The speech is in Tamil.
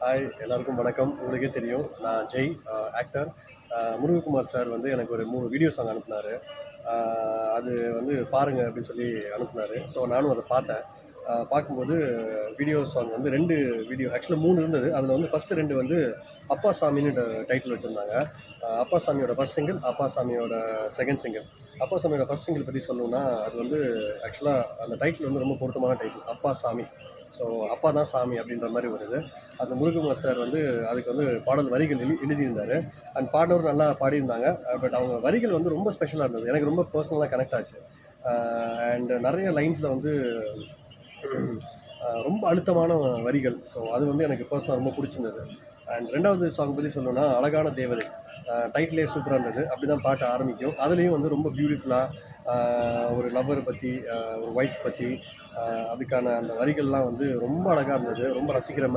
ஹாய் எல்லாருக்கும் வணக்கம். உங்களுக்கே தெரியும் நான் ஜெய் ஆக்டர். முருககுமார் சார் வந்து எனக்கு ஒரு 3 வீடியோ சாங் அனுப்புனாரு. அது வந்து பாருங்க அப்படின்னு சொல்லி அனுப்புனாரு. ஸோ நானும் அதை பார்த்தேன். பார்க்கும்போது வீடியோ சாங் வந்து 2 வீடியோ ஆக்சுவலா 3 இருந்தது. அதில் வந்து ஃபர்ஸ்ட்டு 2 வந்து அப்பா சாமின்னு டைட்டில் வச்சுருந்தாங்க. அப்பா சாமியோட ஃபர்ஸ்ட் சிங்கிள், அப்பா சாமியோட செகண்ட் சிங்கிள். அப்பா சாமியோட ஃபர்ஸ்ட் சிங்கிள் பற்றி சொல்லணும்னா, அது வந்து ஆக்சுவலா அந்த டைட்டில் வந்து ரொம்ப பொருத்தமான டைட்டில். அப்பா சாமி. ஸோ அப்பா தான் சாமி அப்படின்ற மாதிரி வருது. அந்த முருககுமார் சார் வந்து அதுக்கு வந்து பாடல் வரிகள் எழுதியிருந்தார். அண்ட் பாடவர் நல்லா பாடியிருந்தாங்க. பட் அவங்க வரிகள் வந்து ரொம்ப ஸ்பெஷலாக இருந்தது. எனக்கு ரொம்ப பர்சனலாக கனெக்ட் ஆச்சு. அண்ட் நிறைய லைன்ஸில் வந்து ரொம்ப அழுத்தமான வரிகள். ஸோ அது வந்து எனக்கு பர்சனலாக ரொம்ப பிடிச்சிருந்தது. அண்ட் 2வது சாங் பற்றி சொல்லணும்னா, அழகான தேவதை. டைட்டிலே சூப்பராக இருந்தது. அப்படி தான் பாட்டு ஆரம்பிக்கும். அதுலேயும் வந்து ரொம்ப பியூட்டிஃபுல்லாக ஒரு லவ்வரை பற்றி, ஒரு ஒய்ஃப் பற்றி, அதுக்கான அந்த வரிகள்லாம் வந்து ரொம்ப அழகாக இருந்தது. ரொம்ப ரசிக்கிற மாதிரி